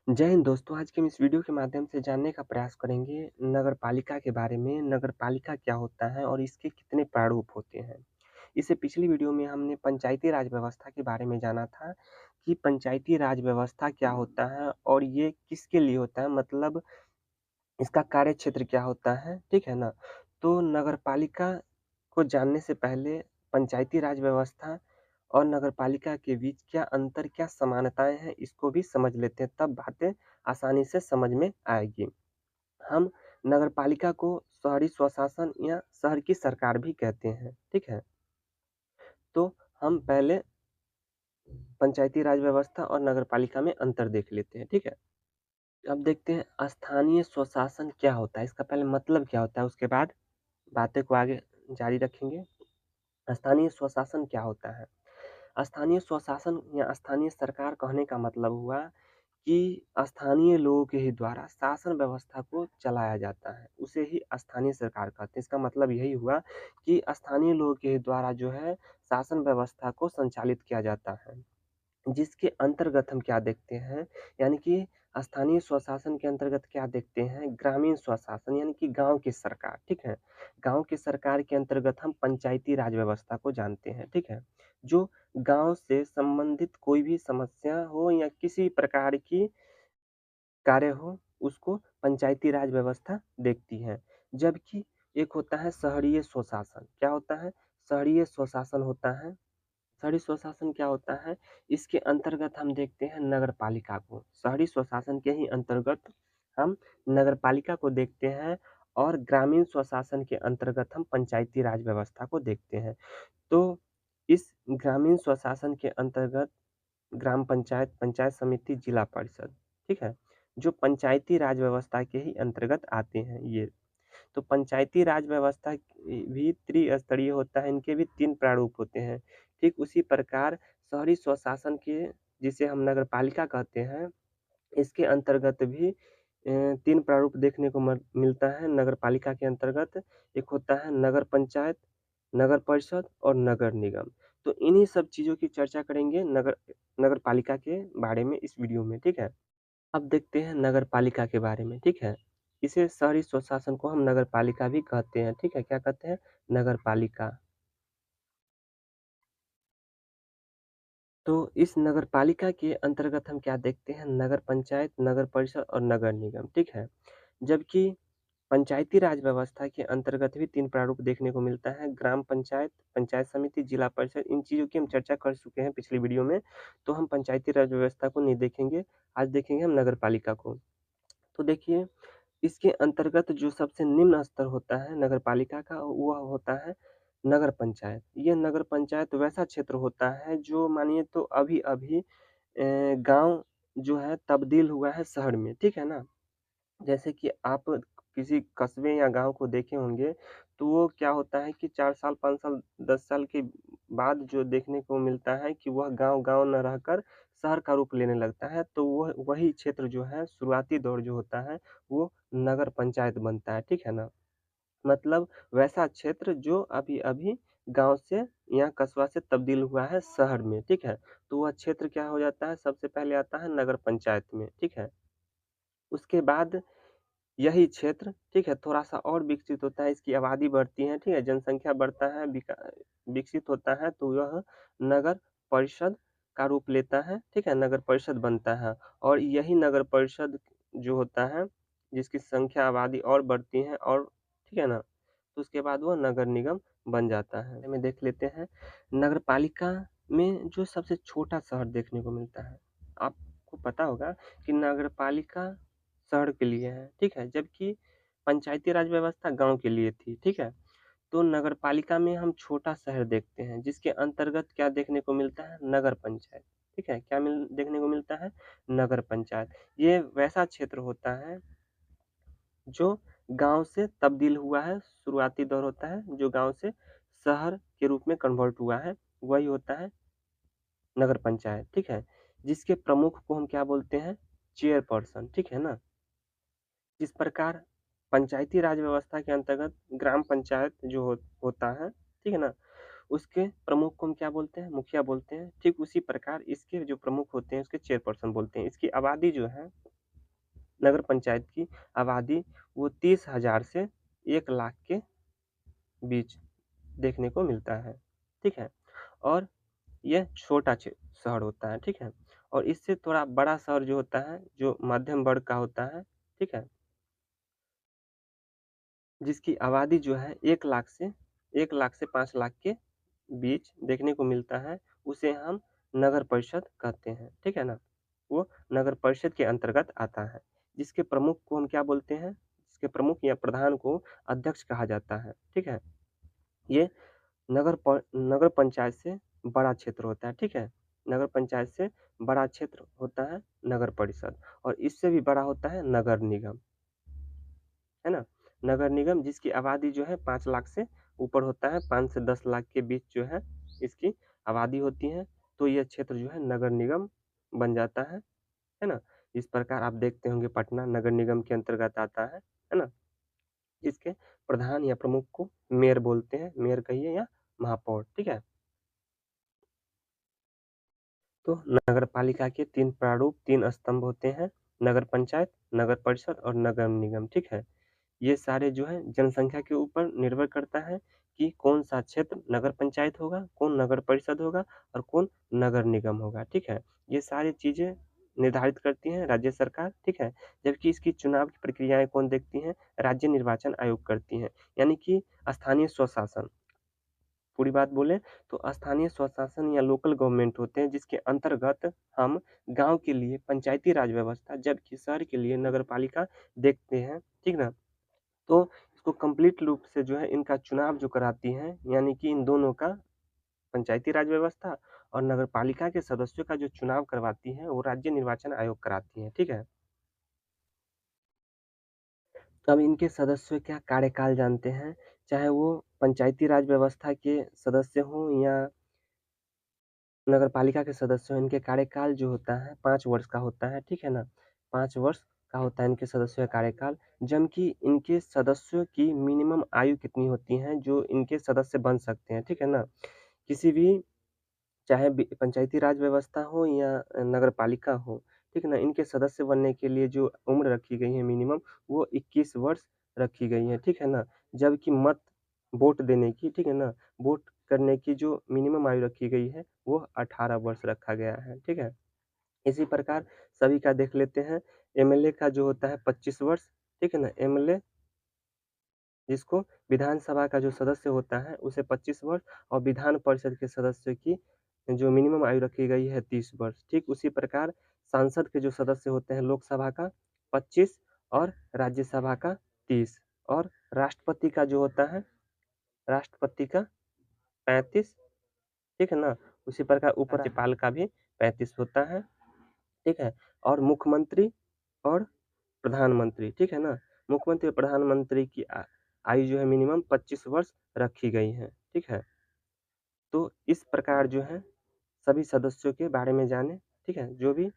जय हिंद दोस्तों, आज के हम इस वीडियो के माध्यम से जानने का प्रयास करेंगे नगरपालिका के बारे में। नगरपालिका क्या होता है और इसके कितने प्रारूप होते हैं। इससे पिछली वीडियो में हमने पंचायती राज व्यवस्था के बारे में जाना था कि पंचायती राज व्यवस्था क्या होता है और ये किसके लिए होता है, मतलब इसका कार्य क्षेत्र क्या होता है, ठीक है ना? तो नगरपालिका को जानने से पहले पंचायती राज व्यवस्था और नगरपालिका के बीच क्या अंतर, क्या समानताएँ हैं, इसको भी समझ लेते हैं, तब बातें आसानी से समझ में आएगी। हम नगरपालिका को शहरी स्वशासन या शहर की सरकार भी कहते हैं, ठीक है? तो हम पहले पंचायती राज व्यवस्था और नगरपालिका में अंतर देख लेते हैं, ठीक है? अब देखते हैं स्थानीय स्वशासन क्या होता है, इसका पहले मतलब क्या होता है, उसके बाद बातें को आगे जारी रखेंगे। स्थानीय स्वशासन क्या होता है? स्थानीय स्वशासन या स्थानीय सरकार कहने का मतलब हुआ कि स्थानीय लोगों के ही द्वारा शासन व्यवस्था को चलाया जाता है, उसे ही स्थानीय सरकार कहते हैं। इसका मतलब यही हुआ कि स्थानीय लोगों के ही द्वारा जो है शासन व्यवस्था को संचालित किया जाता है। जिसके अंतर्गत हम क्या देखते हैं, यानी कि स्थानीय स्वशासन के अंतर्गत क्या देखते हैं, ग्रामीण स्वशासन यानी कि गाँव की सरकार, ठीक है? गाँव की सरकार के अंतर्गत हम पंचायती राज व्यवस्था को जानते हैं, ठीक है? जो गाँव से संबंधित कोई भी समस्या हो या किसी प्रकार की कार्य हो, उसको पंचायती राज व्यवस्था देखती है। जबकि एक होता है शहरीय स्वशासन, क्या होता है? शहरीय स्वशासन होता है। शहरी स्वशासन क्या होता है? इसके अंतर्गत हम देखते हैं नगरपालिका को। शहरी स्वशासन के ही अंतर्गत हम नगरपालिका को देखते हैं और ग्रामीण स्वशासन के अंतर्गत हम पंचायती राज व्यवस्था को देखते हैं। तो इस ग्रामीण स्वशासन के अंतर्गत ग्राम पंचायत, पंचायत समिति, जिला परिषद, ठीक है? जो पंचायती राज व्यवस्था के ही अंतर्गत आते हैं ये। तो पंचायती राज व्यवस्था भी त्रिस्तरीय होता है, इनके भी 3 प्रारूप होते हैं। ठीक उसी प्रकार शहरी स्वशासन के, जिसे हम नगरपालिका कहते हैं, इसके अंतर्गत भी 3 प्रारूप देखने को मिलता है नगरपालिका के अंतर्गत। एक होता है नगर पंचायत, नगर परिषद और नगर निगम। तो इन्हीं सब चीज़ों की चर्चा करेंगे नगरपालिका के बारे में इस वीडियो में, ठीक है? अब देखते हैं नगरपालिका के बारे में, ठीक है? इसे शहरी स्वशासन को हम नगरपालिका भी कहते हैं, ठीक है? क्या कहते हैं? नगरपालिका। तो इस नगरपालिका के अंतर्गत हम क्या देखते हैं? नगर पंचायत, नगर परिषद और नगर निगम, ठीक है? जबकि पंचायती राज व्यवस्था के अंतर्गत भी 3 प्रारूप देखने को मिलता है। ग्राम पंचायत, पंचायत समिति, जिला परिषद, इन चीज़ों की हम चर्चा कर चुके हैं पिछली वीडियो में, तो हम पंचायती राज व्यवस्था को नहीं देखेंगे। आज देखेंगे हम नगरपालिका को। तो देखिए, इसके अंतर्गत जो सबसे निम्न स्तर होता है नगरपालिका का, वह होता है नगर पंचायत। ये नगर पंचायत वैसा क्षेत्र होता है जो मानिए तो अभी-अभी गाँव जो है तब्दील हुआ है शहर में, ठीक है ना? जैसे कि आप किसी कस्बे या गाँव को देखे होंगे, तो वो क्या होता है कि 4 साल, 5 साल, 10 साल के बाद जो देखने को मिलता है कि वह गाँव गाँव ना रहकर शहर का रूप लेने लगता है, तो वह वही क्षेत्र जो है शुरुआती दौर जो होता है, वो नगर पंचायत बनता है, ठीक है ना? मतलब वैसा क्षेत्र जो अभी-अभी गाँव से या कस्बा से तब्दील हुआ है शहर में, ठीक है? तो वह क्षेत्र क्या हो जाता है, सबसे पहले आता है नगर पंचायत में, ठीक है? उसके बाद यही क्षेत्र, ठीक है, थोड़ा-सा और विकसित होता है, इसकी आबादी बढ़ती है, ठीक है, जनसंख्या बढ़ता है, विकसित होता है, तो यह नगर परिषद का रूप लेता है, ठीक है, नगर परिषद बनता है और यही नगर परिषद जो होता है, जिसकी संख्या आबादी और बढ़ती है और ठीक है ना, तो उसके बाद वो नगर निगम बन जाता है। में देख लेते हैं, नगरपालिका में जो सबसे छोटा शहर देखने को मिलता है, आपको पता होगा कि नगरपालिका शहर के लिए है, ठीक है? जबकि पंचायती राज व्यवस्था गाँव के लिए थी, ठीक है? तो नगरपालिका में हम छोटा शहर देखते हैं, जिसके अंतर्गत क्या देखने को मिलता है? नगर पंचायत, ठीक है? क्या देखने को मिलता है? नगर पंचायत। ये वैसा क्षेत्र होता है, जो गाँव से तब्दील हुआ है, शुरुआती दौर होता है, जो गाँव से शहर के रूप में कन्वर्ट हुआ है, वही होता है नगर पंचायत, ठीक है? जिसके प्रमुख को हम क्या बोलते हैं? चेयरपर्सन, ठीक है ना? इस प्रकार पंचायती राज व्यवस्था के अंतर्गत ग्राम पंचायत जो होता है, ठीक है ना? उसके प्रमुख को हम क्या बोलते हैं? मुखिया बोलते हैं। ठीक उसी प्रकार इसके जो प्रमुख होते हैं, उसके चेयरपर्सन बोलते हैं। इसकी आबादी जो है नगर पंचायत की आबादी वो 30,000 से 1 लाख के बीच देखने को मिलता है, ठीक है? और यह छोटा शहर होता है, ठीक है? और इससे थोड़ा बड़ा शहर जो होता है, जो मध्यम वर्ग का होता है, ठीक है? जिसकी आबादी जो है 1 लाख से 5 लाख के बीच देखने को मिलता है, उसे हम नगर परिषद कहते हैं, ठीक है ना? वो नगर परिषद के अंतर्गत आता है, जिसके प्रमुख को हम क्या बोलते हैं? जिसके प्रमुख या प्रधान को अध्यक्ष कहा जाता है, ठीक है? ये नगर पंचायत से बड़ा क्षेत्र होता है, ठीक है? नगर पंचायत से बड़ा क्षेत्र होता है नगर परिषद और इससे भी बड़ा होता है नगर निगम, है ना? नगर निगम जिसकी आबादी जो है 5 लाख से ऊपर होता है, 5 से 10 लाख के बीच जो है इसकी आबादी होती है, तो यह क्षेत्र जो है नगर निगम बन जाता है ना? इस प्रकार आप देखते होंगे पटना नगर निगम के अंतर्गत आता है ना? जिसके प्रधान या प्रमुख को मेयर बोलते हैं, मेयर कहिए या महापौर, ठीक है? तो नगर पालिका के 3 प्रारूप, 3 स्तंभ होते हैं, नगर पंचायत, नगर परिषद और नगर निगम, ठीक है? ये सारे जो है जनसंख्या के ऊपर निर्भर करता है कि कौन-सा क्षेत्र नगर पंचायत होगा, कौन नगर परिषद होगा और कौन नगर निगम होगा, ठीक है? ये सारी चीज़ें निर्धारित करती हैं राज्य सरकार, ठीक है? जबकि इसकी चुनाव की प्रक्रियाएँ कौन देखती हैं? राज्य निर्वाचन आयोग करती हैं, यानी कि स्थानीय स्वशासन। पूरी बात बोलें तो स्थानीय स्वशासन या लोकल गवर्नमेंट होते हैं जिसके अंतर्गत हम गाँव के लिए पंचायती राज व्यवस्था जबकि शहर के लिए नगर पालिका देखते हैं, ठीक ना? तो इसको कंप्लीट रूप से जो है इनका चुनाव जो कराती हैं, यानी कि इन दोनों का पंचायती राज व्यवस्था और नगर पालिका के सदस्यों का जो चुनाव करवाती हैं, वो राज्य निर्वाचन आयोग कराती हैं, ठीक है? अब इनके सदस्यों का कार्यकाल जानते हैं, चाहे वो पंचायती राज व्यवस्था के सदस्य हों या नगर पालिका के सदस्य हों, इनके कार्यकाल जो होता है 5 वर्ष का होता है, ठीक है ना? 5 वर्ष का होता है इनके सदस्यों का कार्यकाल, जबकि इनके सदस्यों की मिनिमम आयु कितनी होती है, जो इनके सदस्य बन सकते हैं, ठीक है ना? किसी भी चाहे पंचायती राज व्यवस्था हो या नगर पालिका हो, ठीक है ना? इनके सदस्य बनने के लिए जो उम्र रखी गई है मिनिमम, वो 21 वर्ष रखी गई है, ठीक है ना? जबकि वोट देने की, ठीक है ना? वोट करने की जो मिनिमम आयु रखी गई है, वो 18 वर्ष रखा गया है, ठीक है? इसी प्रकार सभी का देख लेते हैं, एमएलए का जो होता है 25 वर्ष, ठीक है ना? एमएलए जिसको विधानसभा का जो सदस्य होता है उसे 25 वर्ष और विधान परिषद के सदस्य की जो मिनिमम आयु रखी गई है 30 वर्ष। ठीक उसी प्रकार सांसद के जो सदस्य होते हैं लोकसभा का 25 और राज्यसभा का 30 और राष्ट्रपति का जो होता है राष्ट्रपति का 35, ठीक है ना? उसी प्रकार उपराज्यपाल का भी 35 होता है, ठीक है? और मुख्यमंत्री और प्रधानमंत्री, ठीक है ना? मुख्यमंत्री और प्रधानमंत्री की आयु जो है मिनिमम 25 वर्ष रखी गई है, ठीक है? तो इस प्रकार जो है सभी सदस्यों के बारे में जाने, ठीक है? जो भी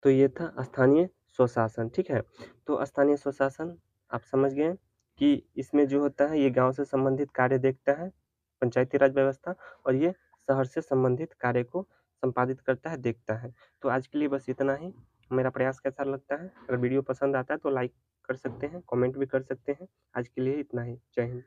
तो ये था स्थानीय स्वशासन, ठीक है? तो स्थानीय स्वशासन आप समझ गए कि इसमें जो होता है ये गाँव से संबंधित कार्य देखता है, पंचायती राज व्यवस्था और ये शहर से संबंधित कार्य को संपादित करता है, देखता है। तो आज के लिए बस इतना ही। मेरा प्रयास कैसा लगता है? अगर वीडियो पसंद आता है तो लाइक कर सकते हैं, कमेंट भी कर सकते हैं। आज के लिए इतना ही। जय हिंद।